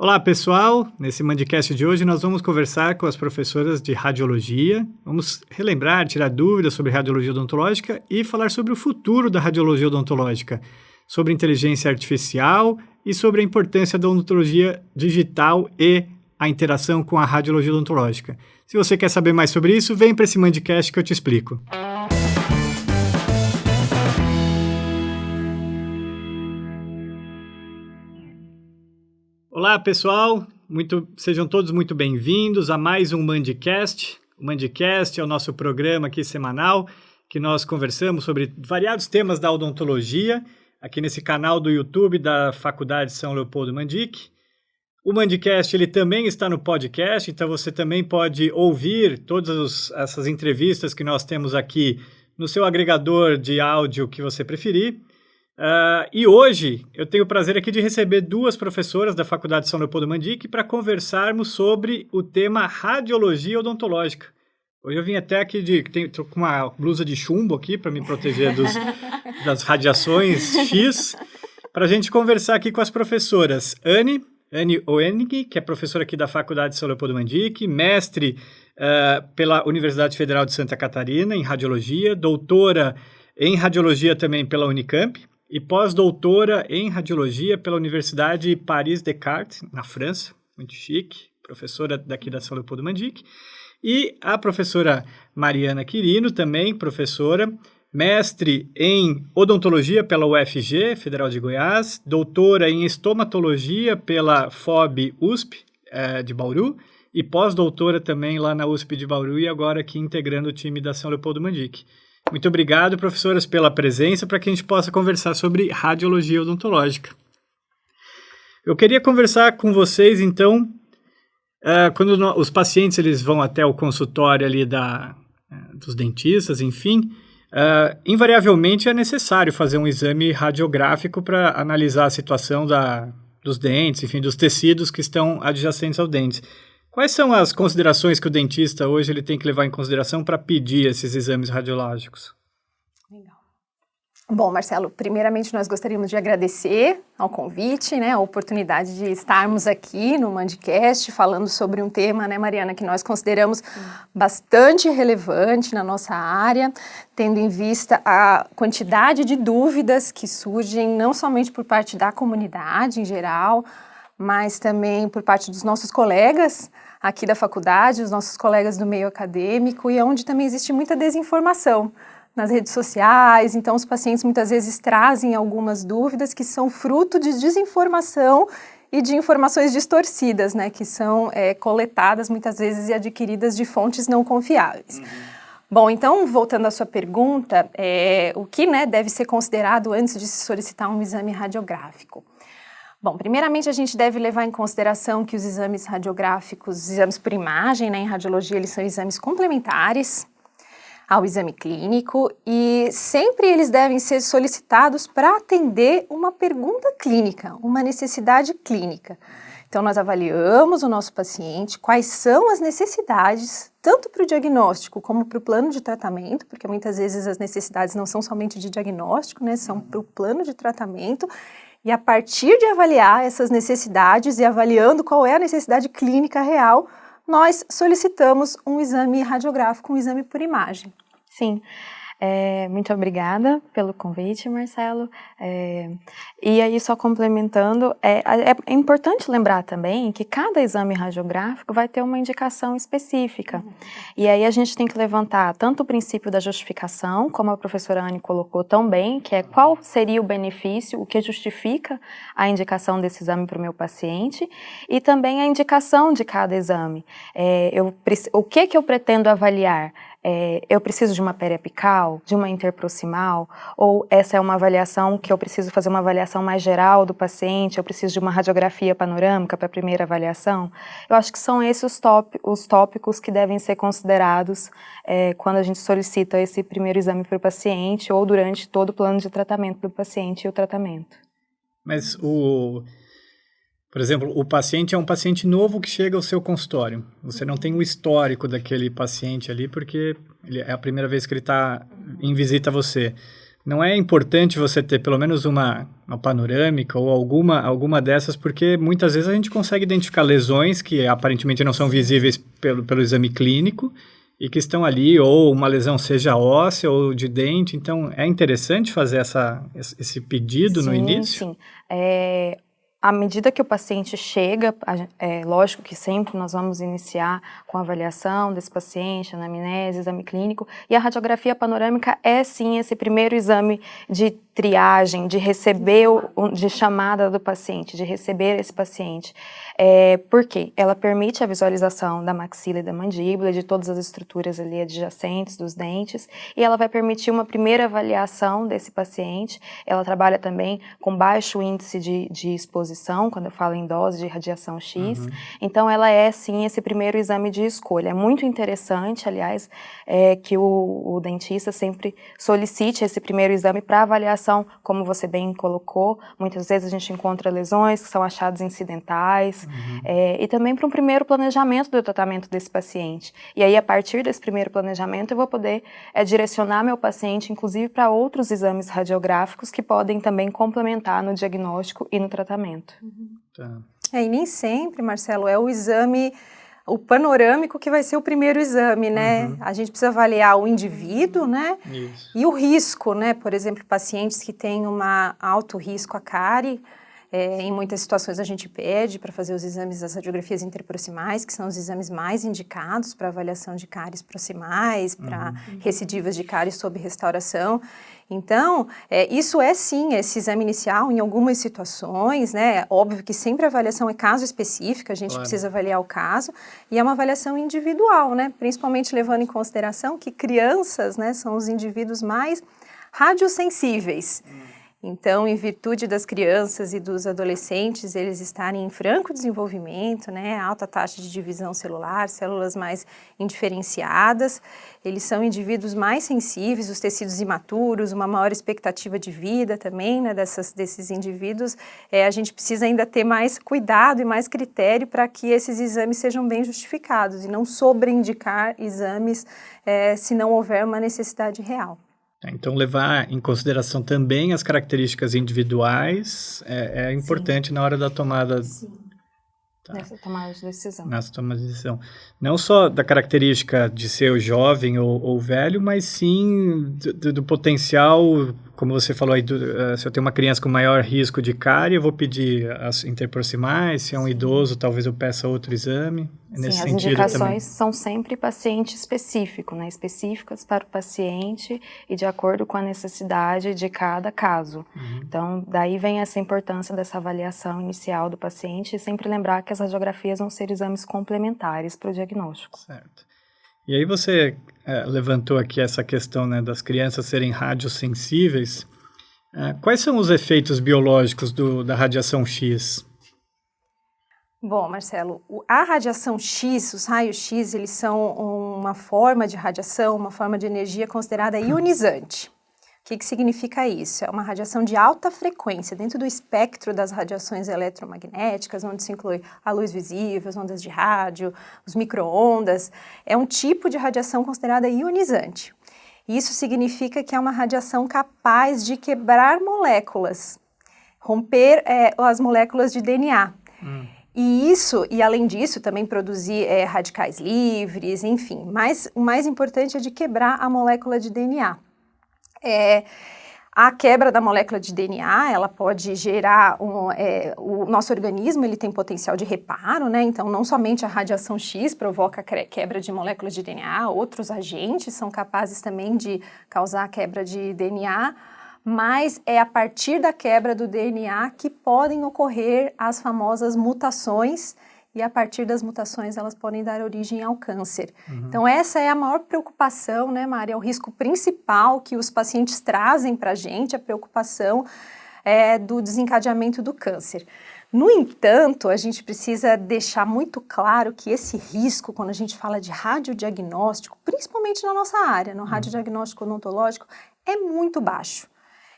Olá, pessoal! Nesse Mandcast de hoje nós vamos conversar com as professoras de radiologia. Vamos relembrar, tirar dúvidas sobre radiologia odontológica e falar sobre o futuro da radiologia odontológica, sobre inteligência artificial e sobre a importância da odontologia digital e a interação com a radiologia odontológica. Se você quer saber mais sobre isso, vem para esse Mandcast que eu te explico. Olá, pessoal! Sejam todos muito bem-vindos a mais um Mandcast. O Mandcast é o nosso programa aqui semanal, que nós conversamos sobre variados temas da odontologia, aqui nesse canal do YouTube da Faculdade São Leopoldo Mandic. O Mandcast ele também está no podcast, então você também pode ouvir todas essas entrevistas que nós temos aqui no seu agregador de áudio que você preferir. E hoje eu tenho o prazer aqui de receber duas professoras da Faculdade São Leopoldo Mandic para conversarmos sobre o tema radiologia odontológica. Hoje eu vim até aqui estou com uma blusa de chumbo aqui para me proteger das radiações X, para a gente conversar aqui com as professoras Anne Oenig, que é professora aqui da Faculdade São Leopoldo Mandic, mestre pela Universidade Federal de Santa Catarina em radiologia, doutora em radiologia também pela Unicamp, e pós-doutora em radiologia pela Universidade Paris Descartes, na França, muito chique, professora daqui da São Leopoldo Mandic, e a professora Mariana Quirino, também professora, mestre em odontologia pela UFG, Federal de Goiás, doutora em estomatologia pela FOB USP de Bauru, e pós-doutora também lá na USP de Bauru, e agora aqui integrando o time da São Leopoldo Mandic. Muito obrigado, professoras, pela presença, para que a gente possa conversar sobre radiologia odontológica. Eu queria conversar com vocês, então, quando os pacientes eles vão até o consultório ali dos dentistas, enfim, invariavelmente é necessário fazer um exame radiográfico para analisar a situação dos dentes, enfim, dos tecidos que estão adjacentes aos dentes. Quais são as considerações que o dentista hoje ele tem que levar em consideração para pedir esses exames radiológicos? Legal. Bom, Marcelo, primeiramente nós gostaríamos de agradecer ao convite, a oportunidade de estarmos aqui no Mandcast falando sobre um tema, Mariana, que nós consideramos bastante relevante na nossa área, tendo em vista a quantidade de dúvidas que surgem não somente por parte da comunidade em geral, mas também por parte dos nossos colegas aqui da faculdade, os nossos colegas do meio acadêmico, e onde também existe muita desinformação nas redes sociais. Então, os pacientes muitas vezes trazem algumas dúvidas que são fruto de desinformação e de informações distorcidas, que são coletadas muitas vezes e adquiridas de fontes não confiáveis. Bom, então, voltando à sua pergunta, o que deve ser considerado antes de se solicitar um exame radiográfico? Bom, primeiramente a gente deve levar em consideração que os exames radiográficos, os exames por imagem, em radiologia, eles são exames complementares ao exame clínico e sempre eles devem ser solicitados para atender uma pergunta clínica, uma necessidade clínica. Então, nós avaliamos o nosso paciente, quais são as necessidades, tanto para o diagnóstico como para o plano de tratamento, porque muitas vezes as necessidades não são somente de diagnóstico, são para o plano de tratamento. E a partir de avaliar essas necessidades e avaliando qual é a necessidade clínica real, nós solicitamos um exame radiográfico, um exame por imagem. Sim, muito obrigada pelo convite, Marcelo. E aí, só complementando, é importante lembrar também que cada exame radiográfico vai ter uma indicação específica. E aí a gente tem que levantar tanto o princípio da justificação, como a professora Anne colocou tão bem, que é qual seria o benefício, o que justifica a indicação desse exame para o meu paciente, e também a indicação de cada exame. O que eu pretendo avaliar? Eu preciso de uma periapical, de uma interproximal, ou essa é uma avaliação que eu preciso fazer uma avaliação mais geral do paciente, eu preciso de uma radiografia panorâmica para a primeira avaliação? Eu acho que são esses os tópicos que devem ser considerados quando a gente solicita esse primeiro exame para o paciente ou durante todo o plano de tratamento do paciente e o tratamento. Mas por exemplo, o paciente é um paciente novo que chega ao seu consultório. Você não tem o histórico daquele paciente ali, porque é a primeira vez que ele está em visita a você. não é importante você ter pelo menos uma panorâmica ou alguma dessas, porque muitas vezes a gente consegue identificar lesões que aparentemente não são visíveis pelo exame clínico e que estão ali, ou uma lesão seja óssea ou de dente. Então, é interessante fazer esse pedido no início? Sim. À medida que o paciente chega, lógico que sempre nós vamos iniciar com a avaliação desse paciente, anamnese, exame clínico, e a radiografia panorâmica é sim esse primeiro exame de triagem, de receber, de chamada do paciente, de receber esse paciente. Por quê? Ela permite a visualização da maxila e da mandíbula, de todas as estruturas ali adjacentes dos dentes, e ela vai permitir uma primeira avaliação desse paciente. Ela trabalha também com baixo índice de exposição, quando eu falo em dose de radiação X. Então, ela é, sim, esse primeiro exame de escolha. É muito interessante, aliás, que o dentista sempre solicite esse primeiro exame para avaliação, como você bem colocou. Muitas vezes a gente encontra lesões que são achados incidentais, e também para um primeiro planejamento do tratamento desse paciente. E aí, a partir desse primeiro planejamento, eu vou poder direcionar meu paciente, inclusive, para outros exames radiográficos que podem também complementar no diagnóstico e no tratamento. Tá. E nem sempre, Marcelo, é o panorâmico que vai ser o primeiro exame, né? A gente precisa avaliar o indivíduo, né? Isso. E o risco, né? Por exemplo, pacientes que têm um alto risco à cárie, em muitas situações a gente pede para fazer os exames das radiografias interproximais, que são os exames mais indicados para avaliação de cáries proximais, para recidivas de cáries sob restauração. Então, isso é sim esse exame inicial em algumas situações, né? Óbvio que sempre a avaliação é caso específica, a gente precisa avaliar o caso, e é uma avaliação individual, né? Principalmente levando em consideração que crianças, né, são os indivíduos mais radiosensíveis. Então, em virtude das crianças e dos adolescentes, eles estarem em franco desenvolvimento, né, alta taxa de divisão celular, células mais indiferenciadas, eles são indivíduos mais sensíveis, os tecidos imaturos, uma maior expectativa de vida também, né, desses indivíduos. A gente precisa ainda ter mais cuidado e mais critério para que esses exames sejam bem justificados e não sobreindicar exames se não houver uma necessidade real. Então, levar em consideração também as características individuais é importante na hora da tomada. Nessa tomada de decisão. Nessa tomada de decisão. Não só da característica de ser jovem ou velho, mas sim do potencial, como você falou aí, se eu tenho uma criança com maior risco de cárie, eu vou pedir as interproximais, se é um idoso, talvez eu peça outro exame. Sim, as indicações são sempre paciente específico, né? Específicas para o paciente e de acordo com a necessidade de cada caso. Então, daí vem essa importância dessa avaliação inicial do paciente e sempre lembrar que as radiografias vão ser exames complementares para o diagnóstico. Certo. E aí você levantou aqui essa questão, né, das crianças serem radiosensíveis. Quais são os efeitos biológicos da radiação X? Bom, Marcelo, a radiação X, os raios X, eles são uma forma de radiação, uma forma de energia considerada ionizante. O que significa isso? É uma radiação de alta frequência, dentro do espectro das radiações eletromagnéticas, onde se inclui a luz visível, as ondas de rádio, os micro-ondas. É um tipo de radiação considerada ionizante. Isso significa que é uma radiação capaz de quebrar moléculas, romper as moléculas de DNA. E além disso, também produzir radicais livres, enfim. Mas o mais importante é de quebrar a molécula de DNA. A quebra da molécula de DNA, ela pode gerar, o nosso organismo ele tem potencial de reparo, né? Então, não somente a radiação X provoca a quebra de moléculas de DNA, outros agentes são capazes também de causar a quebra de DNA, mas é a partir da quebra do DNA que podem ocorrer as famosas mutações, e a partir das mutações elas podem dar origem ao câncer. Então essa é a maior preocupação, né, Mari? É o risco principal que os pacientes trazem para a gente, a preocupação do desencadeamento do câncer. No entanto, a gente precisa deixar muito claro que esse risco, quando a gente fala de radiodiagnóstico, principalmente na nossa área, no radiodiagnóstico odontológico, é muito baixo.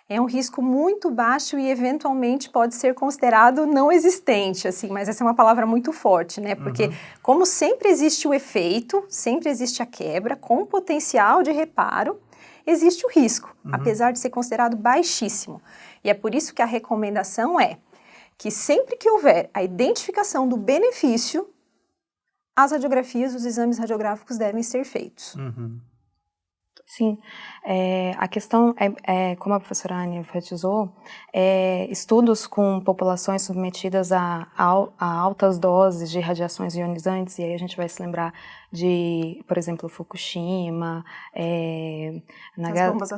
É um risco muito baixo e, eventualmente, pode ser considerado não existente, assim, mas essa é uma palavra muito forte, né? Porque, como sempre existe o efeito, sempre existe a quebra, com potencial de reparo, existe o risco, apesar de ser considerado baixíssimo. E é por isso que a recomendação é que sempre que houver a identificação do benefício, as radiografias, os exames radiográficos devem ser feitos. Sim, a questão como a professora Anne enfatizou, estudos com populações submetidas a altas doses de radiações ionizantes, e aí a gente vai se lembrar de, por exemplo, Fukushima,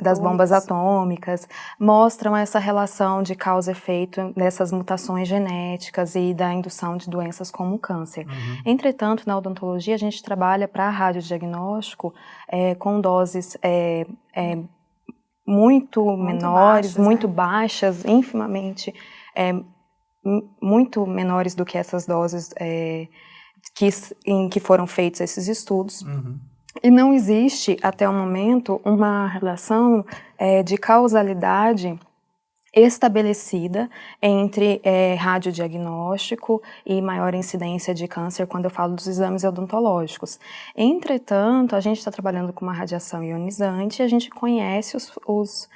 das bombas atômicas, mostram essa relação de causa e efeito dessas mutações genéticas e da indução de doenças como o câncer. Entretanto, na odontologia, a gente trabalha para radiodiagnóstico com doses muito menores, muito baixas, infimamente, muito menores do que essas doses em que foram feitos esses estudos. E não existe, até o momento, uma relação de causalidade estabelecida entre radiodiagnóstico e maior incidência de câncer quando eu falo dos exames odontológicos. Entretanto, a gente está trabalhando com uma radiação ionizante e a gente conhece os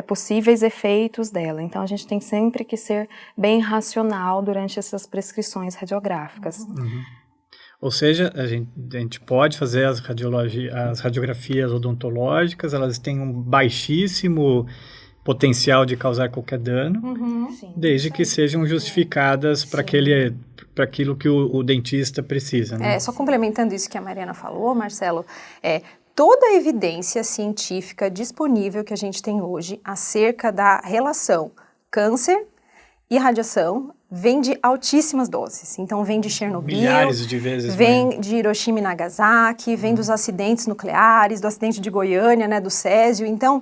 possíveis efeitos dela. Então, a gente tem sempre que ser bem racional durante essas prescrições radiográficas. Ou seja, a gente pode fazer as radiografias odontológicas, elas têm um baixíssimo potencial de causar qualquer dano, desde que sejam justificadas para aquilo que o dentista precisa. Né? Só complementando isso que a Mariana falou, Marcelo, toda a evidência científica disponível que a gente tem hoje acerca da relação câncer e radiação vem de altíssimas doses. Então, vem de Chernobyl, milhares de vezes, vem de Hiroshima e Nagasaki, vem dos acidentes nucleares, do acidente de Goiânia, né, do Césio. Então,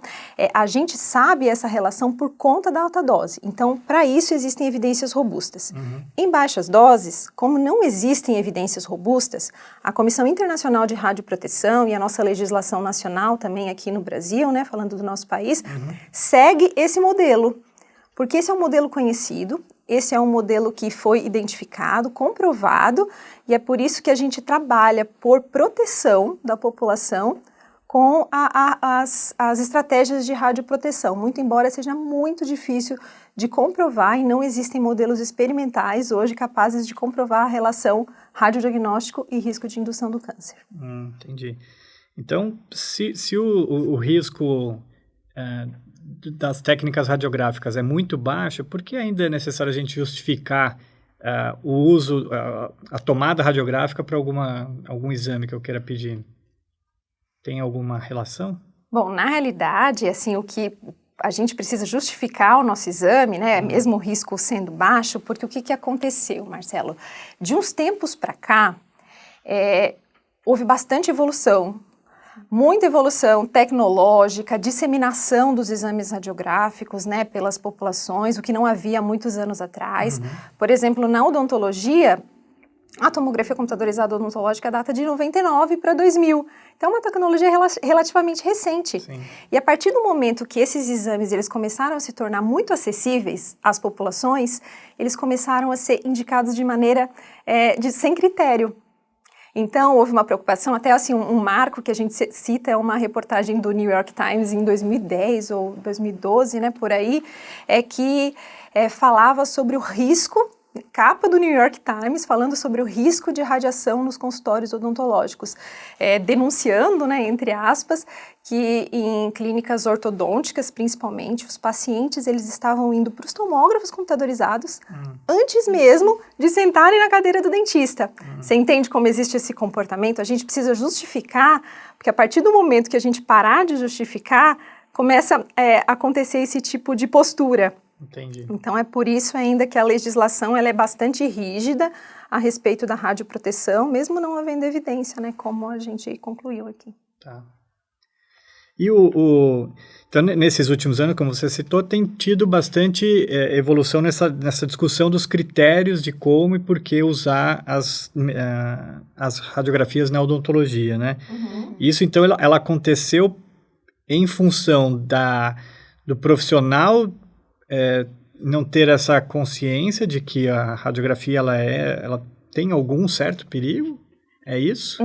a gente sabe essa relação por conta da alta dose. Então, para isso existem evidências robustas. Em baixas doses, como não existem evidências robustas, a Comissão Internacional de Radioproteção e a nossa legislação nacional também aqui no Brasil, né, falando do nosso país, segue esse modelo. Porque esse é um modelo conhecido, esse é um modelo que foi identificado, comprovado, e é por isso que a gente trabalha por proteção da população com as estratégias de radioproteção, muito embora seja muito difícil de comprovar e não existem modelos experimentais hoje capazes de comprovar a relação radiodiagnóstico e risco de indução do câncer. Entendi. Então, se o risco das técnicas radiográficas é muito baixo, por que ainda é necessário a gente justificar o uso, a tomada radiográfica para algum exame que eu queira pedir? Tem alguma relação? Bom, na realidade, assim, o que a gente precisa justificar o nosso exame, né, mesmo o risco sendo baixo, porque o que aconteceu, Marcelo? De uns tempos para cá, houve bastante evolução, muita evolução tecnológica, disseminação dos exames radiográficos, né, pelas populações, o que não havia há muitos anos atrás. Por exemplo, na odontologia, a tomografia computadorizada odontológica data de 99 para 2000. Então, é uma tecnologia relativamente recente. Sim. E a partir do momento que esses exames eles começaram a se tornar muito acessíveis às populações, eles começaram a ser indicados de maneira sem critério. Então, houve uma preocupação, até assim, um marco que a gente cita é uma reportagem do New York Times em 2010 ou 2012, né, por aí, que falava sobre o risco, capa do New York Times, falando sobre o risco de radiação nos consultórios odontológicos, denunciando, né, entre aspas, que em clínicas ortodônticas, principalmente, os pacientes eles estavam indo para os tomógrafos computadorizados antes mesmo de sentarem na cadeira do dentista. Você entende como existe esse comportamento? A gente precisa justificar, porque a partir do momento que a gente parar de justificar, começa a acontecer esse tipo de postura. Entendi. Então, é por isso ainda que a legislação ela é bastante rígida a respeito da radioproteção, mesmo não havendo evidência, né, como a gente concluiu aqui. Tá. E então, nesses últimos anos, como você citou, tem tido bastante evolução nessa discussão dos critérios de como e por que usar as radiografias na odontologia, né? Isso, então, ela aconteceu em função do profissional não ter essa consciência de que a radiografia ela tem algum certo perigo? É isso?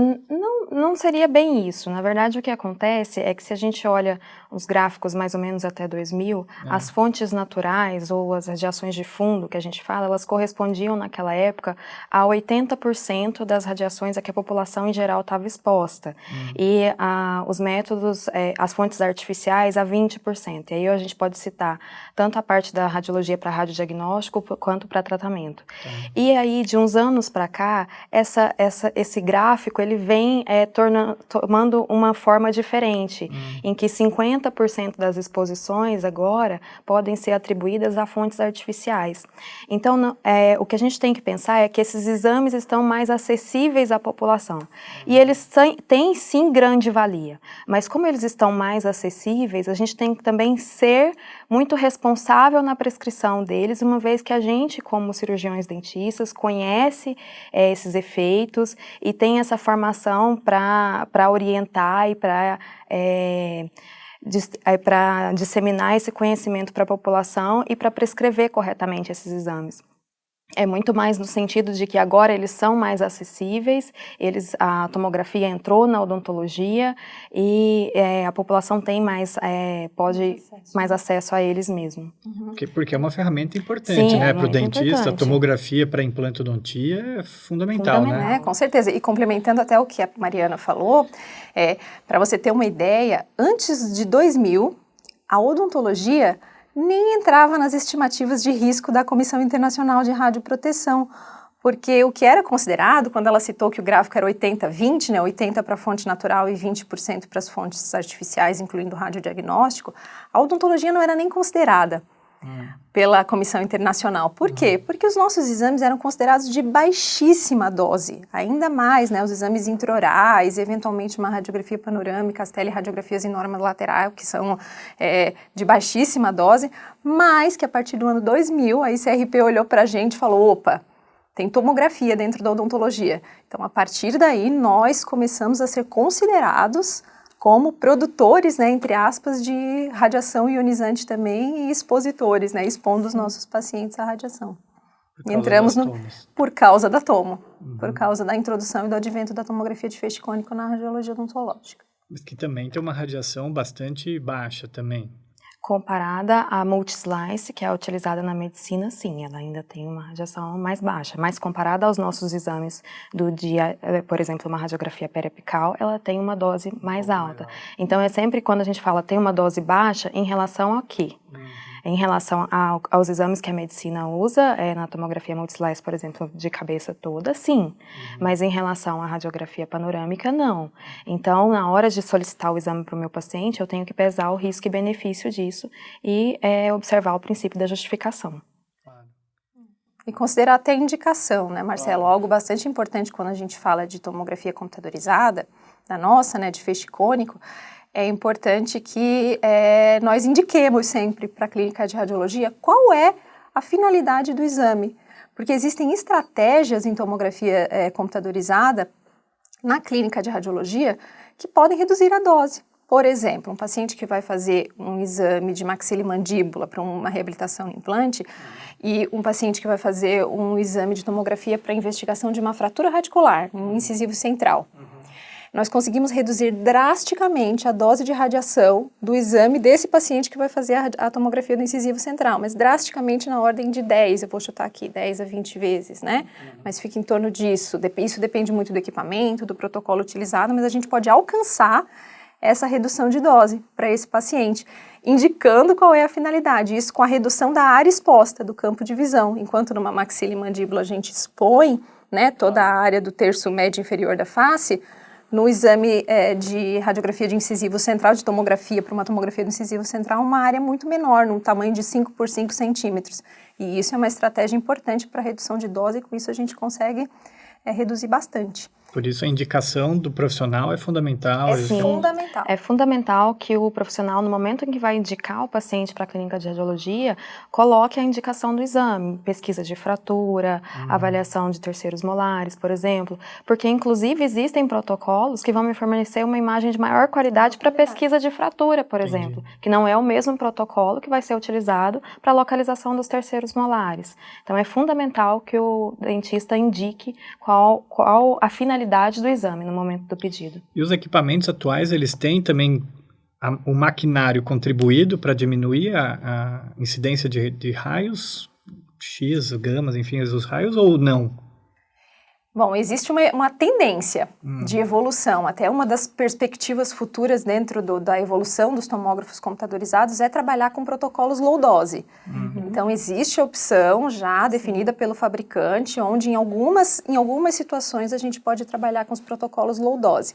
Não seria bem isso. Na verdade, o que acontece é que se a gente olha os gráficos mais ou menos até 2000, as fontes naturais ou as radiações de fundo que a gente fala, elas correspondiam naquela época a 80% das radiações a que a população em geral estava exposta. E os métodos, as fontes artificiais a 20%. E aí a gente pode citar tanto a parte da radiologia para radiodiagnóstico quanto para tratamento. E aí, de uns anos para cá, esse gráfico ele vem tomando uma forma diferente, em que 50% das exposições agora podem ser atribuídas a fontes artificiais. Então, o que a gente tem que pensar é que esses exames estão mais acessíveis à população. E eles têm, sim, grande valia. Mas como eles estão mais acessíveis, a gente tem que também ser muito responsável na prescrição deles, uma vez que a gente, como cirurgiões dentistas, conhece esses efeitos e tem essa formação para orientar e para disseminar esse conhecimento para a população e para prescrever corretamente esses exames. É muito mais no sentido de que agora eles são mais acessíveis, a tomografia entrou na odontologia e a população tem mais acesso a eles mesmo. Porque é uma ferramenta importante, Sim, né? Para o muito dentista, importante. a tomografia para implantodontia é fundamental, né? Com certeza. E complementando até o que a Mariana falou, para você ter uma ideia, antes de 2000, a odontologia nem entrava nas estimativas de risco da Comissão Internacional de Radioproteção, porque o que era considerado, quando ela citou que o gráfico era 80-20, né, 80% para a fonte natural e 20% para as fontes artificiais, incluindo o radiodiagnóstico, a odontologia não era nem considerada pela Comissão Internacional. Por quê? Porque os nossos exames eram considerados de baixíssima dose, ainda mais, né, os exames intraorais, eventualmente uma radiografia panorâmica, as telerradiografias em norma lateral, que são de baixíssima dose, mas que a partir do ano 2000, a ICRP olhou para a gente e falou, opa, tem tomografia dentro da odontologia. Então, a partir daí, nós começamos a ser considerados como produtores, né, entre aspas, de radiação ionizante também e expositores, né, expondo os nossos pacientes à radiação. Entramos por causa da tomo, por causa da introdução e do advento da tomografia de feixe cônico na radiologia odontológica. Mas que também tem uma radiação bastante baixa também. Comparada à multislice, que é utilizada na medicina, sim, ela ainda tem uma radiação mais baixa. Mas comparada aos nossos exames do dia, por exemplo, uma radiografia periapical, ela tem uma dose mais alta. Então, é sempre quando a gente fala tem uma dose baixa, em relação ao quê? Em relação aos exames que a medicina usa, na tomografia multislice, por exemplo, de cabeça toda, sim. Mas em relação à radiografia panorâmica, não. Então, na hora de solicitar o exame para o meu paciente, eu tenho que pesar o risco e benefício disso e observar o princípio da justificação. E considerar até indicação, né, Marcelo? Algo bastante importante quando a gente fala de tomografia computadorizada, da nossa, né, de feixe cônico, é importante que nós indiquemos sempre para a clínica de radiologia qual é a finalidade do exame. Porque existem estratégias em tomografia computadorizada na clínica de radiologia que podem reduzir a dose. Por exemplo, um paciente que vai fazer um exame de maxilimandíbula para uma reabilitação em implante e um paciente que vai fazer um exame de tomografia para investigação de uma fratura radicular, um incisivo central. Nós conseguimos reduzir drasticamente a dose de radiação do exame desse paciente que vai fazer a tomografia do incisivo central, mas drasticamente na ordem de 10, eu vou chutar aqui, 10 a 20 vezes, né? Mas fica em torno disso. Isso depende muito do equipamento, do protocolo utilizado, mas a gente pode alcançar essa redução de dose para esse paciente, indicando qual é a finalidade. Isso com a redução da área exposta, do campo de visão. Enquanto numa maxilimandíbula a gente expõe, né, toda a área do terço médio inferior da face, no exame de radiografia de incisivo central, de tomografia para uma tomografia do incisivo central, uma área muito menor, num tamanho de 5 por 5 centímetros. E isso é uma estratégia importante para redução de dose, e com isso a gente consegue reduzir bastante. Por isso a indicação do profissional é fundamental. Sim, fundamental. É fundamental que o profissional, no momento em que vai indicar o paciente para a clínica de radiologia, coloque a indicação do exame, pesquisa de fratura, avaliação de terceiros molares, por exemplo, porque inclusive existem protocolos que vão me fornecer uma imagem de maior qualidade para pesquisa de fratura, por exemplo, que não é o mesmo protocolo que vai ser utilizado para a localização dos terceiros primeiros molares. Então, é fundamental que o dentista indique qual a finalidade do exame no momento do pedido. E os equipamentos atuais, eles têm também o maquinário contribuído para diminuir a incidência de raios, X, gamas, enfim, os raios, ou não? Bom, existe uma tendência de evolução, até uma das perspectivas futuras dentro da evolução dos tomógrafos computadorizados é trabalhar com protocolos low dose. Então, existe a opção já definida pelo fabricante, onde em algumas situações a gente pode trabalhar com os protocolos low dose.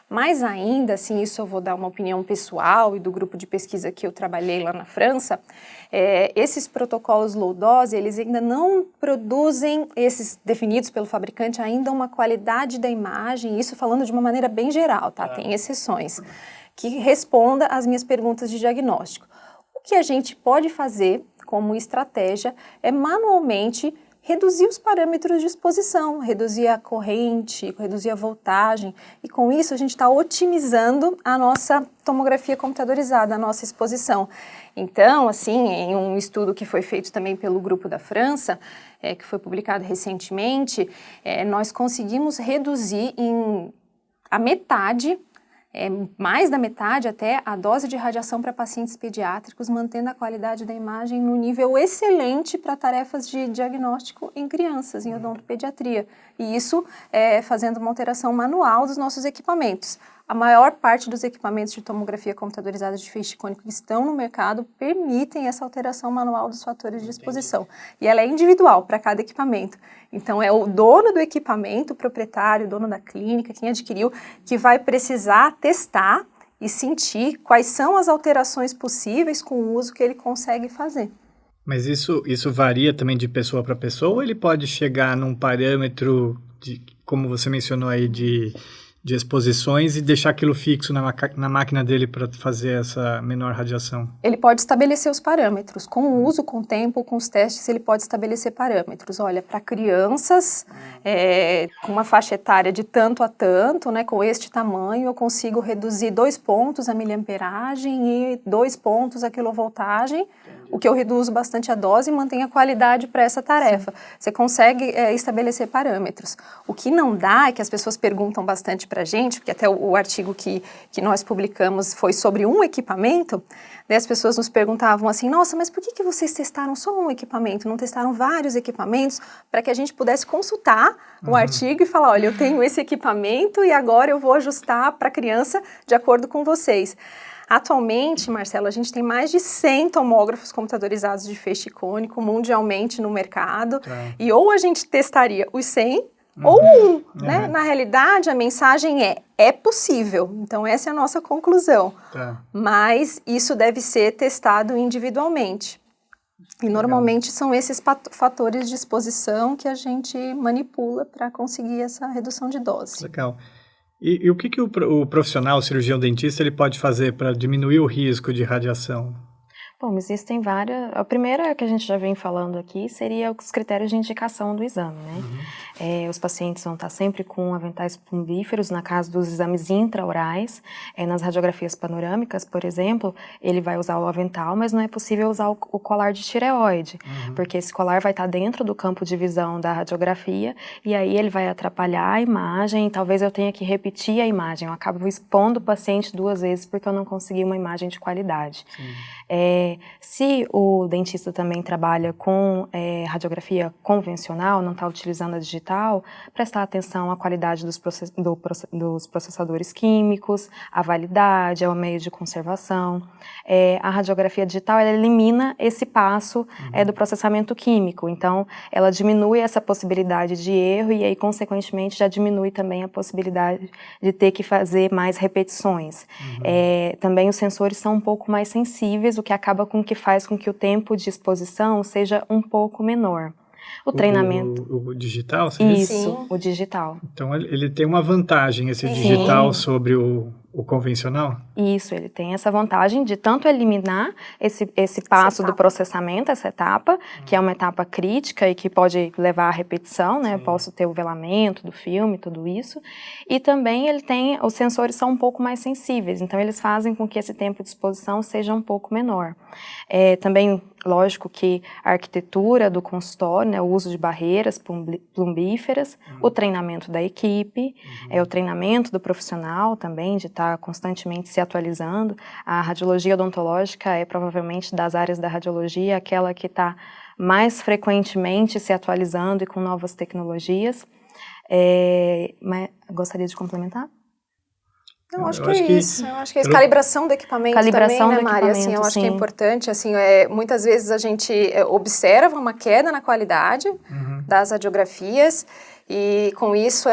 Mas ainda, assim, isso eu vou dar uma opinião pessoal e do grupo de pesquisa que eu trabalhei lá na França, esses protocolos low dose, eles ainda não produzem, esses definidos pelo fabricante, ainda uma qualidade da imagem, isso falando de uma maneira bem geral, tá? Tem exceções, que responda às minhas perguntas de diagnóstico. O que a gente pode fazer como estratégia é manualmente reduzir os parâmetros de exposição, reduzir a corrente, reduzir a voltagem, e com isso a gente está otimizando a nossa tomografia computadorizada, a nossa exposição. Então, assim, em um estudo que foi feito também pelo grupo da França, que foi publicado recentemente, nós conseguimos reduzir a metade, mais da metade até, a dose de radiação para pacientes pediátricos, mantendo a qualidade da imagem no nível excelente para tarefas de diagnóstico em crianças, em odontopediatria. E isso fazendo uma alteração manual dos nossos equipamentos. A maior parte dos equipamentos de tomografia computadorizada de feixe cônico que estão no mercado permitem essa alteração manual dos fatores de exposição. E ela é individual para cada equipamento. Então, é o dono do equipamento, o proprietário, o dono da clínica, quem adquiriu, que vai precisar testar e sentir quais são as alterações possíveis com o uso que ele consegue fazer. Mas isso varia também de pessoa para pessoa, ou ele pode chegar num parâmetro, como você mencionou aí, de exposições e deixar aquilo fixo na máquina dele para fazer essa menor radiação? Ele pode estabelecer os parâmetros. Com o uso, com o tempo, com os testes, ele pode estabelecer parâmetros. Olha, para crianças com uma faixa etária de tanto a tanto, né, com este tamanho, eu consigo reduzir 2 pontos a miliamperagem e 2 pontos a quilovoltagem, o que eu reduzo bastante a dose e mantenho a qualidade para essa tarefa. Sim. Você consegue estabelecer parâmetros. O que não dá é que as pessoas perguntam bastante para a gente, porque até o artigo que nós publicamos foi sobre um equipamento, daí as pessoas nos perguntavam assim, nossa, mas por que vocês testaram só um equipamento, não testaram vários equipamentos, para que a gente pudesse consultar o artigo e falar, olha, eu tenho esse equipamento e agora eu vou ajustar para a criança de acordo com vocês. Atualmente, Marcelo, a gente tem mais de 100 tomógrafos computadorizados de feixe cônico mundialmente no mercado, e ou a gente testaria os 100 ou um, né? Na realidade, a mensagem é possível. Então, essa é a nossa conclusão. Mas isso deve ser testado individualmente. E normalmente são esses fatores de exposição que a gente manipula para conseguir essa redução de dose. Legal. E o que o profissional, o cirurgião dentista, ele pode fazer para diminuir o risco de radiação? Bom, existem várias... A primeira que a gente já vem falando aqui seria os critérios de indicação do exame, né? Os pacientes vão estar sempre com aventais plumbíferos, na caso dos exames intraorais. Nas radiografias panorâmicas, por exemplo, ele vai usar o avental, mas não é possível usar o colar de tireoide, porque esse colar vai estar dentro do campo de visão da radiografia, e aí ele vai atrapalhar a imagem, e talvez eu tenha que repetir a imagem. Eu acabo expondo o paciente 2 vezes porque eu não consegui uma imagem de qualidade. Se o dentista também trabalha com radiografia convencional, não está utilizando a digital, prestar atenção à qualidade dos processadores químicos, à validade, ao meio de conservação. A radiografia digital, ela elimina esse passo do processamento químico, então ela diminui essa possibilidade de erro e aí, consequentemente, já diminui também a possibilidade de ter que fazer mais repetições. Também os sensores são um pouco mais sensíveis, o que acaba faz com que o tempo de exposição seja um pouco menor. O treinamento... O digital? Isso, o digital. Então, ele tem uma vantagem, esse digital, sobre o convencional? Isso, ele tem essa vantagem de tanto eliminar esse passo do processamento, essa etapa, que é uma etapa crítica e que pode levar à repetição, né? Eu posso ter o velamento do filme, tudo isso. E também os sensores são um pouco mais sensíveis, então eles fazem com que esse tempo de exposição seja um pouco menor. Também lógico que a arquitetura do consultório, né, o uso de barreiras plumbíferas, o treinamento da equipe, o treinamento do profissional também, de estar constantemente se atualizando. A radiologia odontológica é provavelmente das áreas da radiologia aquela que está mais frequentemente se atualizando e com novas tecnologias. Mas gostaria de complementar? Eu acho que é isso. Eu acho que é isso. Calibração do equipamento também, né, Mari? Assim, eu acho que é importante. Assim, muitas vezes a gente observa uma queda na qualidade das radiografias e com isso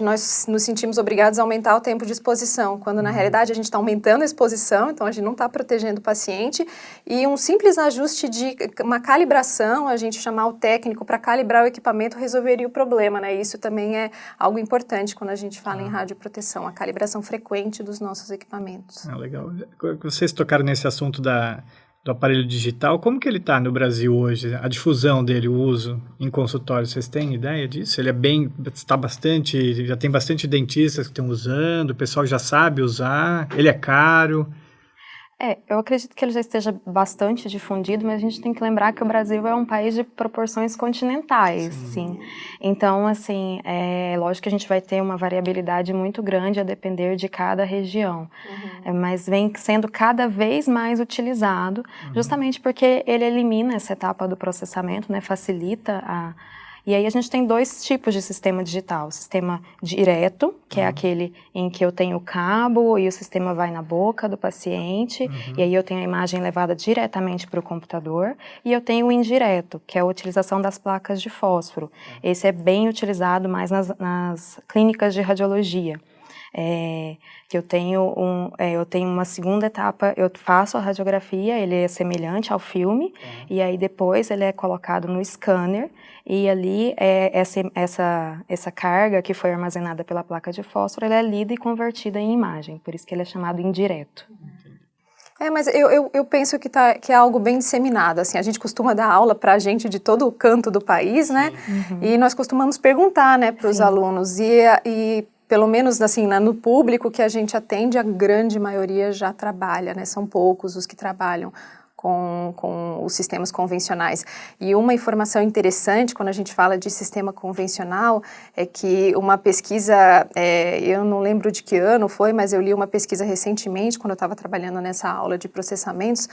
nós nos sentimos obrigados a aumentar o tempo de exposição, quando na realidade a gente está aumentando a exposição, então a gente não está protegendo o paciente, e um simples ajuste de uma calibração, a gente chamar o técnico para calibrar o equipamento resolveria o problema, né? Isso também é algo importante quando a gente fala em radioproteção, a calibração frequente dos nossos equipamentos. Legal. Vocês tocaram nesse assunto do aparelho digital, como que ele está no Brasil hoje? A difusão dele, o uso em consultório, vocês têm ideia disso? Ele já tem bastante dentistas que estão usando, o pessoal já sabe usar, ele é caro? Eu acredito que ele já esteja bastante difundido, mas a gente tem que lembrar que o Brasil é um país de proporções continentais, sim. Então, assim, lógico que a gente vai ter uma variabilidade muito grande a depender de cada região, mas vem sendo cada vez mais utilizado, justamente porque ele elimina essa etapa do processamento, né, facilita E aí a gente tem dois tipos de sistema digital. O sistema direto, que é aquele em que eu tenho o cabo e o sistema vai na boca do paciente, e aí eu tenho a imagem levada diretamente para o computador. E eu tenho o indireto, que é a utilização das placas de fósforo. Esse é bem utilizado mais nas clínicas de radiologia. Que eu tenho uma segunda etapa, eu faço a radiografia, ele é semelhante ao filme, e aí depois ele é colocado no scanner, e ali essa carga que foi armazenada pela placa de fósforo, ela é lida e convertida em imagem, por isso que ele é chamado indireto. Mas eu penso que é algo bem disseminado, assim, a gente costuma dar aula para gente de todo o canto do país, né, e nós costumamos perguntar, né, para os alunos, e pelo menos assim, no público que a gente atende, a grande maioria já trabalha, né? São poucos os que trabalham com os sistemas convencionais. E uma informação interessante quando a gente fala de sistema convencional é que uma pesquisa, eu não lembro de que ano foi, mas eu li uma pesquisa recentemente, quando eu estava trabalhando nessa aula de processamentos,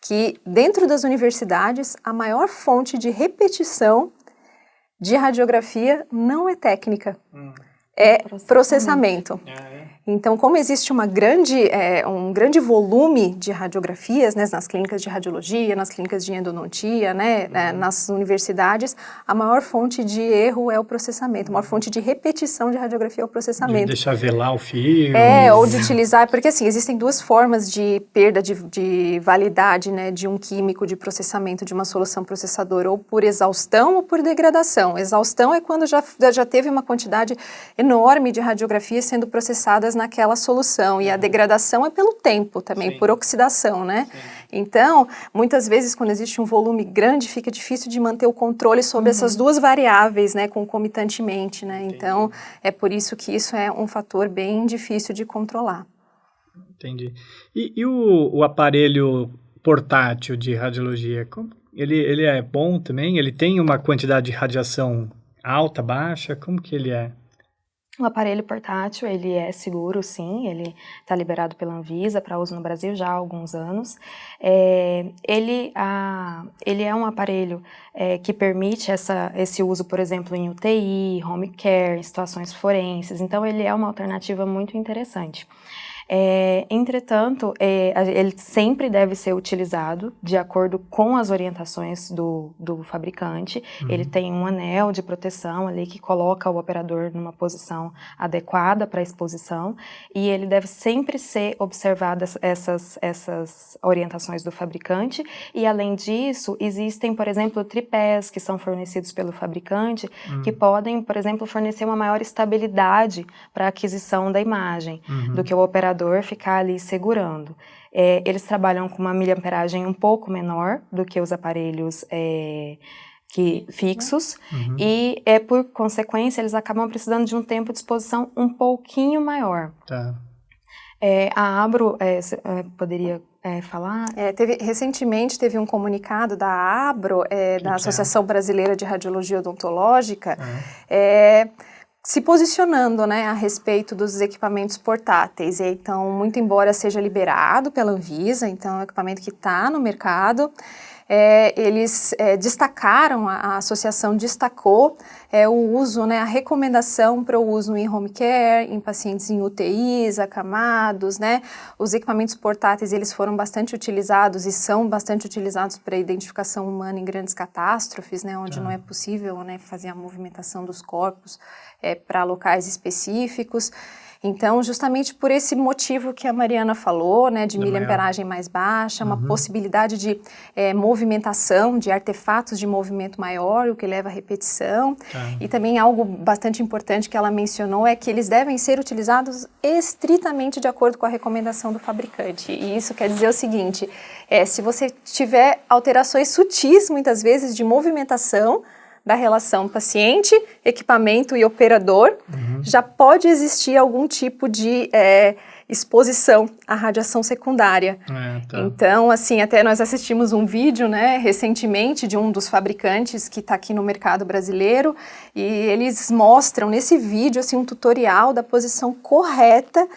que dentro das universidades, a maior fonte de repetição de radiografia não é técnica. É processamento. Então, como existe um grande volume de radiografias, né, nas clínicas de radiologia, nas clínicas de endodontia, né, nas universidades, a maior fonte de erro é o processamento, a maior fonte de repetição de radiografia é o processamento. De deixar velar o fio. Ou de utilizar, porque assim, existem duas formas de perda de validade, né, de um químico de processamento de uma solução processadora, ou por exaustão ou por degradação. Exaustão é quando já teve uma quantidade enorme de radiografias sendo processadas naquela solução, e a degradação é pelo tempo também, por oxidação, né? Então, muitas vezes quando existe um volume grande, fica difícil de manter o controle sobre essas duas variáveis, né, concomitantemente, né? Então, é por isso que isso é um fator bem difícil de controlar. Entendi. E o aparelho portátil de radiologia, ele é bom também? Ele tem uma quantidade de radiação alta, baixa? Como que ele é? O aparelho portátil, ele é seguro, sim, ele está liberado pela Anvisa para uso no Brasil já há alguns anos. Ele é um aparelho que permite esse uso, por exemplo, em UTI, home care, em situações forenses, então ele é uma alternativa muito interessante. Entretanto, ele sempre deve ser utilizado de acordo com as orientações do fabricante. Ele tem um anel de proteção ali que coloca o operador numa posição adequada para a exposição, e ele deve sempre ser observadas essas orientações do fabricante, e além disso, existem, por exemplo, tripés que são fornecidos pelo fabricante, que podem, por exemplo, fornecer uma maior estabilidade para a aquisição da imagem, do que o operador ficar ali segurando. Eles trabalham com uma miliamperagem um pouco menor do que os aparelhos fixos, e por consequência eles acabam precisando de um tempo de exposição um pouquinho maior. Tá. A Abro, poderia falar? Recentemente teve um comunicado da Abro, da Associação Brasileira de Radiologia Odontológica, se posicionando, né, a respeito dos equipamentos portáteis. Então, muito embora seja liberado pela Anvisa, então é um equipamento que está no mercado, eles destacaram, a associação destacou o uso, né, a recomendação para o uso em home care, em pacientes em UTIs, acamados, né, os equipamentos portáteis eles foram bastante utilizados e são bastante utilizados para a identificação humana em grandes catástrofes, né, onde não é possível, né, fazer a movimentação dos corpos para locais específicos. Então, justamente por esse motivo que a Mariana falou, né, de miliamperagem mais baixa, uma possibilidade de movimentação, de artefatos de movimento maior, o que leva à repetição. E também algo bastante importante que ela mencionou é que eles devem ser utilizados estritamente de acordo com a recomendação do fabricante. E isso quer dizer o seguinte, se você tiver alterações sutis, muitas vezes, de movimentação, da relação paciente, equipamento e operador, já pode existir algum tipo de exposição à radiação secundária. Então, assim, até nós assistimos um vídeo, né, recentemente, de um dos fabricantes que está aqui no mercado brasileiro, e eles mostram nesse vídeo, assim, um tutorial da posição correta.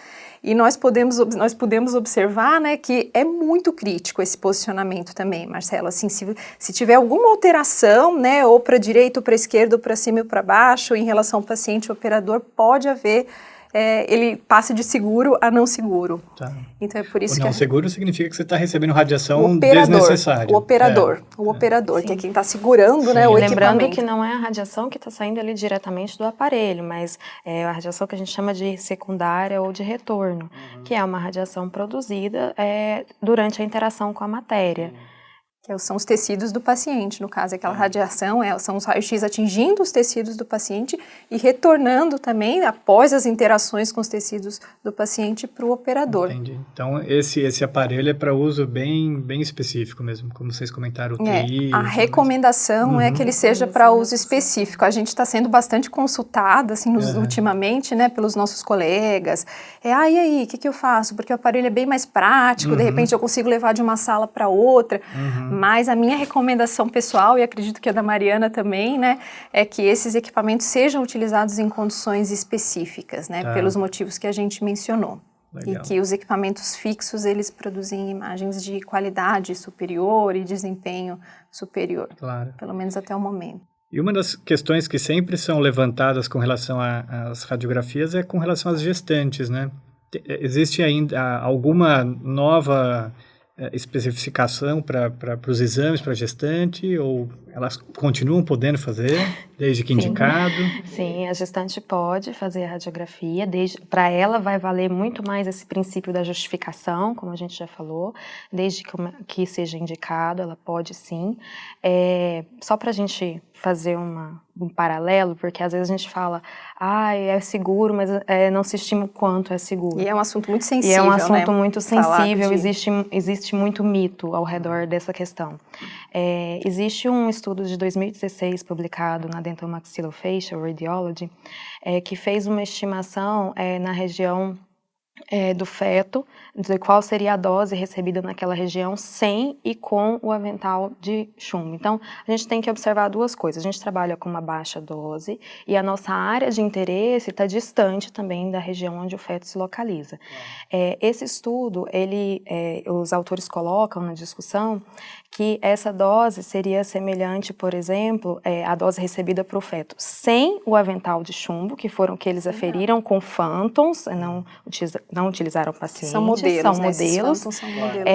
E nós podemos observar, né, que é muito crítico esse posicionamento também, Marcelo. Assim, se tiver alguma alteração, né, ou para a direita, ou para a esquerda, ou para cima ou para baixo, em relação ao paciente operador, pode haver, ele passe de seguro a não seguro. Então é por isso o que... não seguro significa que você está recebendo radiação desnecessária. O operador, que é quem está segurando, né, o Lembrando equipamento. que não é a radiação que está saindo ali diretamente do aparelho, mas é a radiação que a gente chama de secundária ou de retorno, que é uma radiação produzida durante a interação com a matéria. Que são os tecidos do paciente, no caso, aquela radiação, são os raios-x atingindo os tecidos do paciente e retornando também, após as interações com os tecidos do paciente, para o operador. Entendi. Então, esse aparelho é para uso bem específico mesmo, como vocês comentaram, UTI... A recomendação é que ele seja para uso específico. A gente está sendo bastante consultada, assim, ultimamente, né, pelos nossos colegas. E aí, o que eu faço? Porque o aparelho é bem mais prático, de repente eu consigo levar de uma sala para outra, mas a minha recomendação pessoal, e acredito que a da Mariana também, né, é que esses equipamentos sejam utilizados em condições específicas, né, pelos motivos que a gente mencionou. Legal. E que os equipamentos fixos, eles produzem imagens de qualidade superior e desempenho superior, pelo menos até o momento. E uma das questões que sempre são levantadas com relação às radiografias é com relação às gestantes, né? Existe ainda alguma nova especificação para os exames para gestante, ou elas continuam podendo fazer, desde que indicado? Sim, a gestante pode fazer a radiografia, para ela vai valer muito mais esse princípio da justificação, como a gente já falou, desde que seja indicado, ela pode sim. Só para a gente fazer um paralelo, porque às vezes a gente fala, é seguro, mas não se estima o quanto é seguro. E é um assunto muito sensível, E é um assunto muito sensível, de... existe muito mito ao redor dessa questão. Existe um estudo de 2016 publicado na Dental Maxillofacial Radiology, que fez uma estimação na região do feto, de qual seria a dose recebida naquela região sem e com o avental de chumbo. Então, a gente tem que observar duas coisas. A gente trabalha com uma baixa dose e a nossa área de interesse está distante também da região onde o feto se localiza. Esse estudo, os autores colocam na discussão que essa dose seria semelhante, por exemplo, à dose recebida para o feto sem o avental de chumbo, que foram que eles aferiram com Phantoms, não utilizaram pacientes, são modelos. São modelos.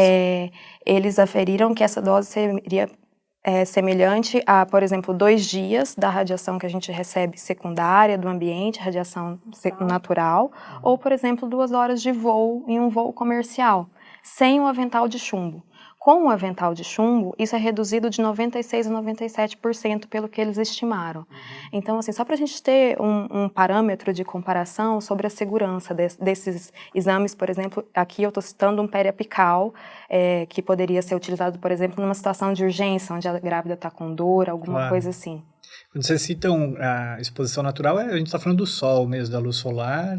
Eles aferiram que essa dose seria semelhante a, por exemplo, 2 dias da radiação que a gente recebe secundária do ambiente, radiação natural, ou, por exemplo, 2 horas de voo em um voo comercial, sem o avental de chumbo. Com o avental de chumbo, isso é reduzido de 96% a 97% pelo que eles estimaram. Então, assim, só para a gente ter um parâmetro de comparação sobre a segurança desses exames, por exemplo, aqui eu estou citando um periapical, que poderia ser utilizado, por exemplo, numa situação de urgência, onde a grávida está com dor, alguma coisa assim. Quando vocês citam a exposição natural, a gente está falando do sol mesmo, da luz solar...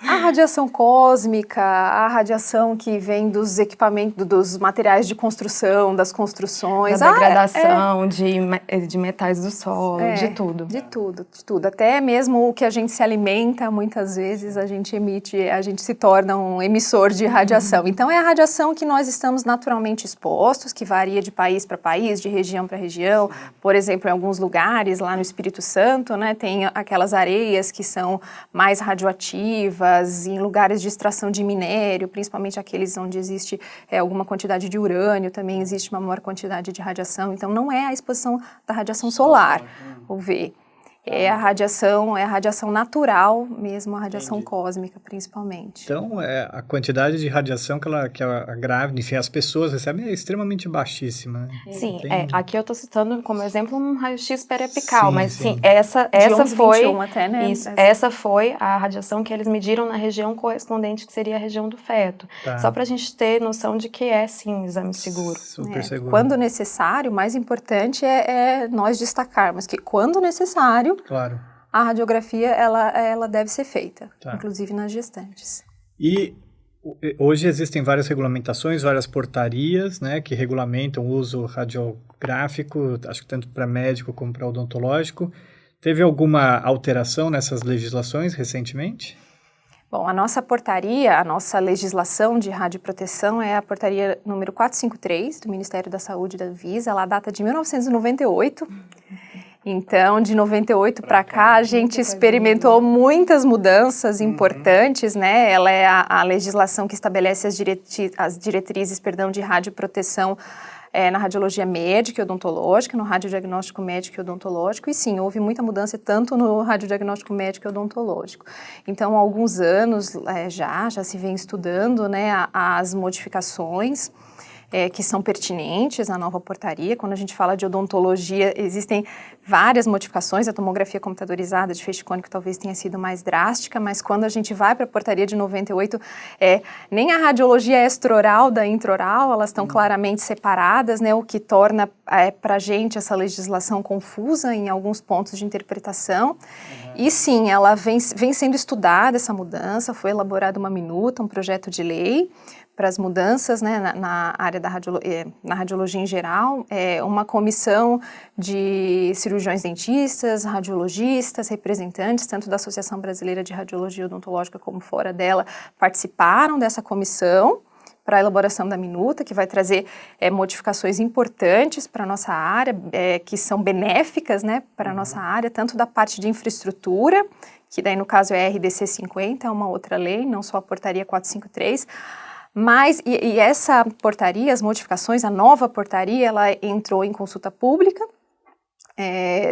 A radiação cósmica, a radiação que vem dos equipamentos, dos materiais de construção, das construções. Da degradação de metais do solo, de tudo. De tudo. Até mesmo o que a gente se alimenta, muitas vezes a gente se torna um emissor de radiação. Então é a radiação que nós estamos naturalmente expostos, que varia de país para país, de região para região. Por exemplo, em alguns lugares, lá no Espírito Santo, né, tem aquelas areias que são mais radioativas, em lugares de extração de minério, principalmente aqueles onde existe alguma quantidade de urânio, também existe uma maior quantidade de radiação. Então, não é a exposição da radiação solar, UV. É a radiação natural mesmo, a radiação cósmica, principalmente. Então, a quantidade de radiação que a grávida, enfim, as pessoas recebem é extremamente baixíssima. Né? Sim, aqui eu estou citando como exemplo um raio-x periapical, mas sim, de essa 11, foi 21 até, né? Essa foi a radiação que eles mediram na região correspondente, que seria a região do feto. Tá. Só para a gente ter noção de que é, sim, um exame seguro. Super seguro. Quando necessário, o mais importante é nós destacarmos que quando necessário, claro, a radiografia ela deve ser feita, inclusive nas gestantes. E hoje existem várias regulamentações, várias portarias, né, que regulamentam o uso radiográfico, acho que tanto para médico como para odontológico. Teve alguma alteração nessas legislações recentemente? Bom, a nossa portaria, a nossa legislação de radioproteção é a portaria número 453 do Ministério da Saúde e da Anvisa, ela data de 1998. Então, de 98 para cá, a gente experimentou muitas mudanças importantes, né? Ela é a legislação que estabelece as diretrizes de radioproteção na radiologia médica e odontológica, no radiodiagnóstico médico e odontológico, e sim, houve muita mudança tanto no radiodiagnóstico médico e odontológico. Então, há alguns anos já se vem estudando, né, as modificações que são pertinentes à nova portaria. Quando a gente fala de odontologia, existem várias modificações. A tomografia computadorizada de feixe cônico talvez tenha sido mais drástica, mas quando a gente vai para a portaria de 98, nem a radiologia extraoral da intraoral, elas estão claramente separadas, né, o que torna para a gente essa legislação confusa em alguns pontos de interpretação. E sim, ela vem sendo estudada, essa mudança, foi elaborada uma minuta, um projeto de lei, para as mudanças, né, na área na radiologia em geral, uma comissão de cirurgiões dentistas, radiologistas, representantes, tanto da Associação Brasileira de Radiologia Odontológica como fora dela, participaram dessa comissão para a elaboração da minuta, que vai trazer modificações importantes para a nossa área, que são benéficas, né, para a nossa área, tanto da parte de infraestrutura, que daí no caso é a RDC 50, é uma outra lei, não só a portaria 453, mas, e essa portaria, as modificações, a nova portaria, ela entrou em consulta pública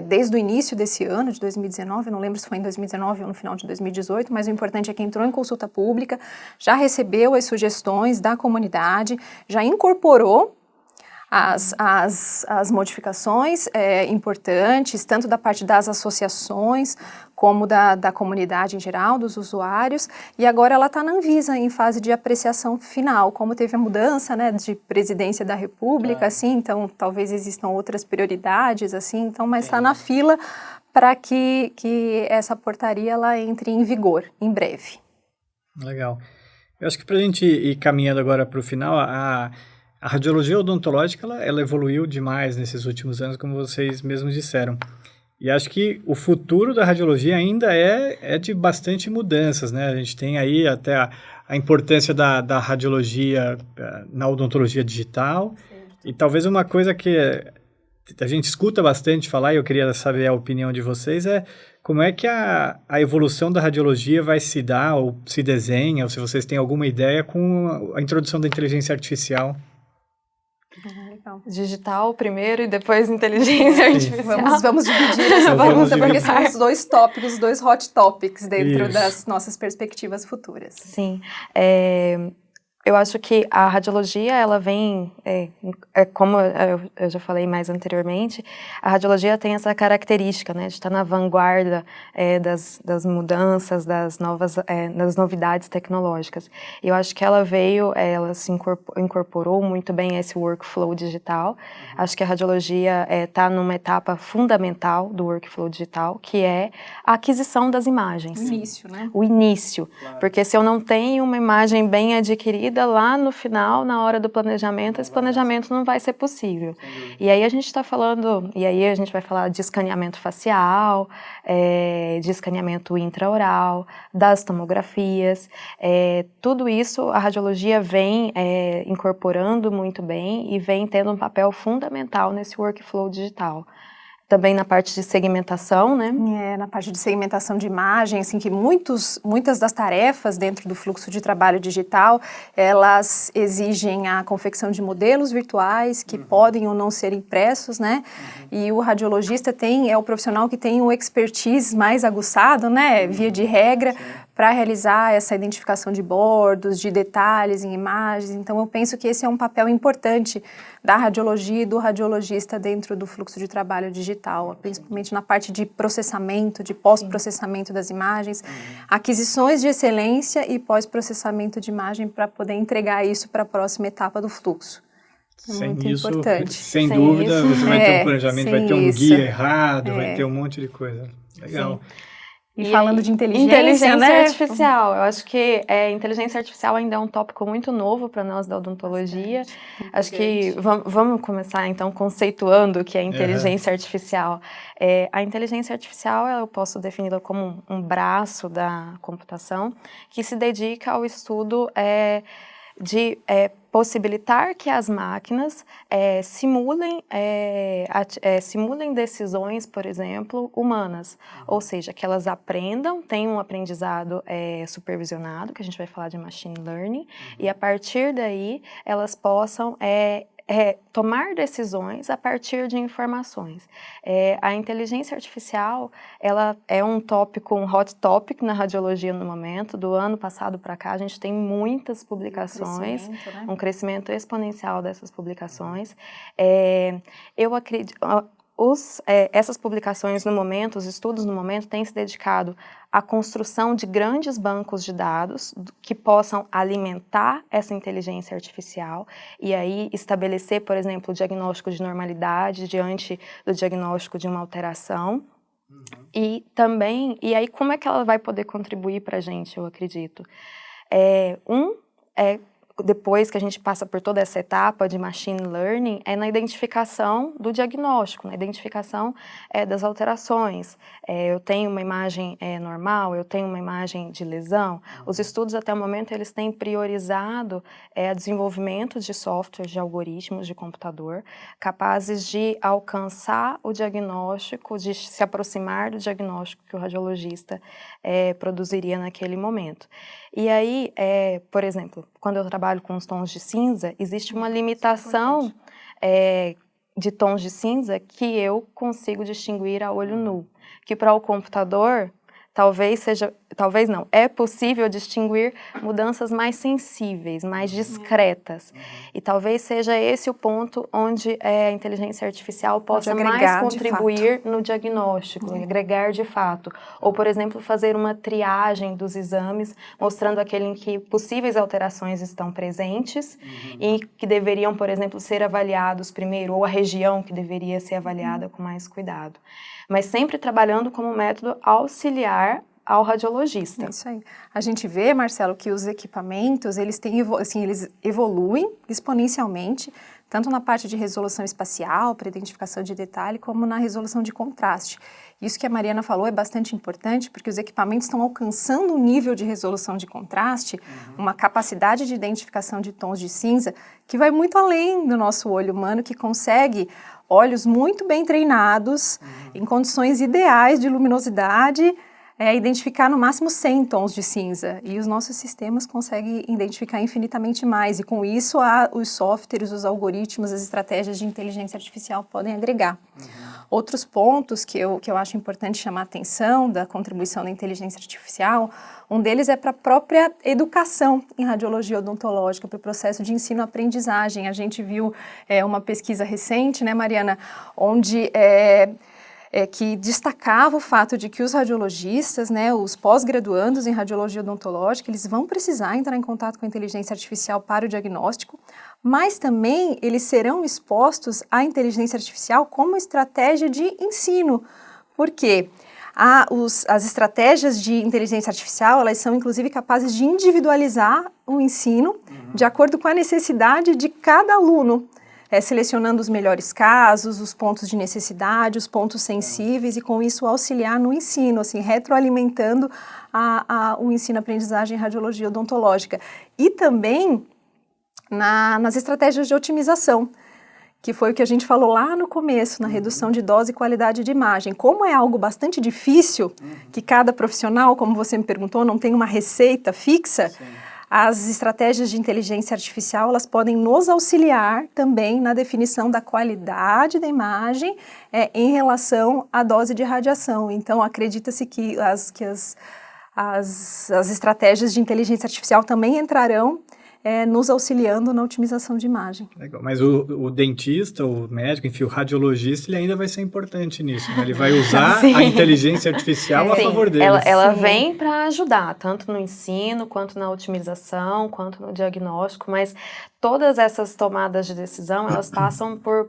desde o início desse ano, de 2019, não lembro se foi em 2019 ou no final de 2018, mas o importante é que entrou em consulta pública, já recebeu as sugestões da comunidade, já incorporou as modificações importantes, tanto da parte das associações, como da comunidade em geral, dos usuários, e agora ela está na Anvisa, em fase de apreciação final, como teve a mudança, né, de presidência da República, assim, então talvez existam outras prioridades, assim, então, mas está na fila para que essa portaria ela entre em vigor em breve. Legal. Eu acho que para a gente ir caminhando agora para o final, a radiologia odontológica ela evoluiu demais nesses últimos anos, como vocês mesmos disseram. E acho que o futuro da radiologia ainda é de bastante mudanças, né? A gente tem aí até a importância da radiologia na odontologia digital. E talvez uma coisa que a gente escuta bastante falar, e eu queria saber a opinião de vocês, é como é que a evolução da radiologia vai se dar, ou se desenha, ou se vocês têm alguma ideia com a introdução da inteligência artificial. Digital primeiro e depois inteligência artificial. Vamos dividir essa pergunta, porque são os dois tópicos, os dois hot topics dentro das nossas perspectivas futuras. Sim. Eu acho que a radiologia, ela vem, como eu já falei mais anteriormente, a radiologia tem essa característica, né, de estar na vanguarda das mudanças, das novidades tecnológicas. E eu acho que ela ela se incorporou muito bem a esse workflow digital. Acho que a radiologia está numa etapa fundamental do workflow digital, que é a aquisição das imagens. O início, né? O início. Claro. Porque se eu não tenho uma imagem bem adquirida, lá no final, na hora do planejamento, esse planejamento não vai ser possível. E aí a gente está falando, e aí a gente vai falar de escaneamento facial, de escaneamento intraoral, das tomografias, tudo isso a radiologia vem incorporando muito bem e vem tendo um papel fundamental nesse workflow digital. Também na parte de segmentação, né? Na parte de segmentação de imagem, assim, que muitas das tarefas dentro do fluxo de trabalho digital, elas exigem a confecção de modelos virtuais que podem ou não ser impressos, né? E o radiologista é o profissional que tem o expertise mais aguçado, né? Via de regra, para realizar essa identificação de bordos, de detalhes em imagens. Então, eu penso que esse é um papel importante da radiologia e do radiologista dentro do fluxo de trabalho digital, principalmente na parte de processamento, de pós-processamento das imagens, aquisições de excelência e pós-processamento de imagem para poder entregar isso para a próxima etapa do fluxo. Muito importante. Sem dúvida, você vai ter um planejamento, vai ter um guia errado, vai ter um monte de coisa. Legal. Sim. E falando de inteligência, né? Artificial, eu acho que inteligência artificial ainda é um tópico muito novo para nós da odontologia. Acho que vamos começar então conceituando o que é inteligência artificial. A inteligência artificial, eu posso defini-la como um braço da computação que se dedica ao estudo de possibilitar que as máquinas simulem decisões, por exemplo, humanas. Ou seja, que elas aprendam, tenham um aprendizado supervisionado, que a gente vai falar de machine learning, e a partir daí elas possam tomar decisões a partir de informações. A inteligência artificial, ela é um hot topic na radiologia no momento. Do ano passado para cá, a gente tem muitas publicações, um crescimento exponencial dessas publicações. Eu acredito... essas publicações no momento, os estudos no momento, têm se dedicado à construção de grandes bancos de dados que possam alimentar essa inteligência artificial e aí estabelecer, por exemplo, o diagnóstico de normalidade diante do diagnóstico de uma alteração. E aí como é que ela vai poder contribuir para a gente, eu acredito? Depois que a gente passa por toda essa etapa de machine learning, na identificação do diagnóstico, na identificação das alterações. Eu tenho uma imagem normal, eu tenho uma imagem de lesão. Os estudos até o momento, eles têm priorizado o desenvolvimento de softwares, de algoritmos de computador, capazes de alcançar o diagnóstico, de se aproximar do diagnóstico que o radiologista produziria naquele momento. E aí, por exemplo, quando eu trabalho com os tons de cinza, existe uma limitação de tons de cinza que eu consigo distinguir a olho nu, que para o computador é possível distinguir mudanças mais sensíveis, mais discretas. E talvez seja esse o ponto onde a inteligência artificial possa mais contribuir no diagnóstico, agregar de fato. Ou, por exemplo, fazer uma triagem dos exames, mostrando aquele em que possíveis alterações estão presentes e que deveriam, por exemplo, ser avaliados primeiro, ou a região que deveria ser avaliada com mais cuidado. Mas sempre trabalhando como método auxiliar ao radiologista. É isso aí. A gente vê, Marcelo, que os equipamentos, eles evoluem exponencialmente, tanto na parte de resolução espacial, para identificação de detalhe, como na resolução de contraste. Isso que a Mariana falou é bastante importante, porque os equipamentos estão alcançando um nível de resolução de contraste, uma capacidade de identificação de tons de cinza, que vai muito além do nosso olho humano, que consegue olhos muito bem treinados, em condições ideais de luminosidade, identificar no máximo 100 tons de cinza. E os nossos sistemas conseguem identificar infinitamente mais. E com isso, os softwares, os algoritmos, as estratégias de inteligência artificial podem agregar. Outros pontos que eu acho importante chamar a atenção da contribuição da inteligência artificial, um deles é para a própria educação em radiologia odontológica, para o processo de ensino-aprendizagem. A gente viu uma pesquisa recente, né, Mariana, onde que destacava o fato de que os radiologistas, né, os pós-graduandos em radiologia odontológica, eles vão precisar entrar em contato com a inteligência artificial para o diagnóstico, mas também eles serão expostos à inteligência artificial como estratégia de ensino. Por quê? As estratégias de inteligência artificial, elas são inclusive capazes de individualizar o ensino de acordo com a necessidade de cada aluno, selecionando os melhores casos, os pontos de necessidade, os pontos sensíveis e com isso auxiliar no ensino, assim, retroalimentando o ensino-aprendizagem em radiologia odontológica. E também nas estratégias de otimização, que foi o que a gente falou lá no começo, na redução de dose e qualidade de imagem. Como é algo bastante difícil, que cada profissional, como você me perguntou, não tem uma receita fixa, sim, as estratégias de inteligência artificial, elas podem nos auxiliar também na definição da qualidade da imagem em relação à dose de radiação. Então, acredita-se que as estratégias de inteligência artificial também entrarão nos auxiliando na otimização de imagem. Legal. Mas o dentista, o médico, enfim, o radiologista, ele ainda vai ser importante nisso, né? Ele vai usar a inteligência artificial a favor dele. Ela vem para ajudar, tanto no ensino, quanto na otimização, quanto no diagnóstico, mas todas essas tomadas de decisão, elas passam por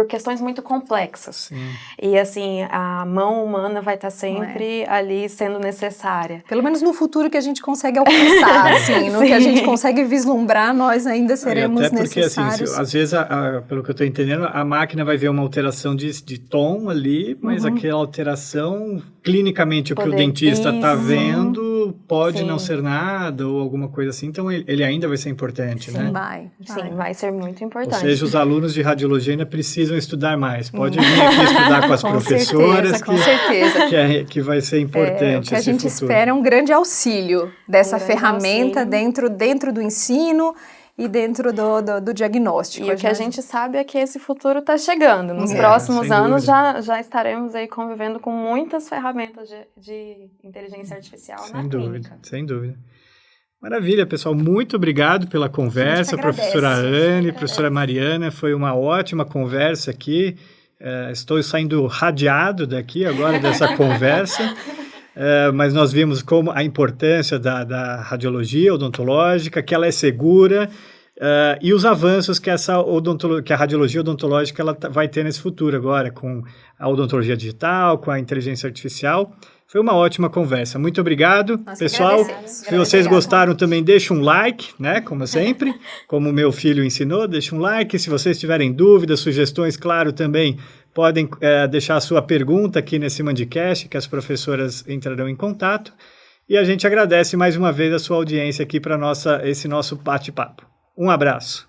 questões muito complexas. Sim. E, assim, a mão humana vai estar sempre ali sendo necessária. Pelo menos no futuro que a gente consegue alcançar, assim, no que a gente consegue vislumbrar, nós ainda seremos até porque, necessários. Assim, às vezes, pelo que eu estou entendendo, a máquina vai ver uma alteração de tom ali, mas aquela alteração, clinicamente, o que o dentista está vendo pode não ser nada ou alguma coisa assim, então ele ainda vai ser importante, né? Sim, vai ser muito importante. Ou seja, os alunos de radiologia ainda precisam estudar mais. Pode vir aqui estudar com as professoras, com certeza. Que vai ser importante. O que a gente espera é um grande auxílio dessa ferramenta dentro do ensino e dentro do diagnóstico. E o que a gente sabe é que esse futuro está chegando. Nos próximos anos já estaremos aí convivendo com muitas ferramentas de inteligência artificial na clínica. Sem dúvida. Maravilha, pessoal. Muito obrigado pela conversa, professora Anne, professora Mariana. Foi uma ótima conversa aqui. Estou saindo radiado daqui agora dessa conversa. Mas nós vimos como a importância da radiologia odontológica, que ela é segura, e os avanços que a radiologia odontológica ela vai ter nesse futuro agora, com a odontologia digital, com a inteligência artificial. Foi uma ótima conversa. Muito obrigado, pessoal. Se vocês gostaram também, deixa um like, né? Como sempre, como o meu filho ensinou, deixa um like. Se vocês tiverem dúvidas, sugestões, claro, também podem deixar a sua pergunta aqui nesse Mandicast, que as professoras entrarão em contato. E a gente agradece mais uma vez a sua audiência aqui para esse nosso bate-papo. Um abraço.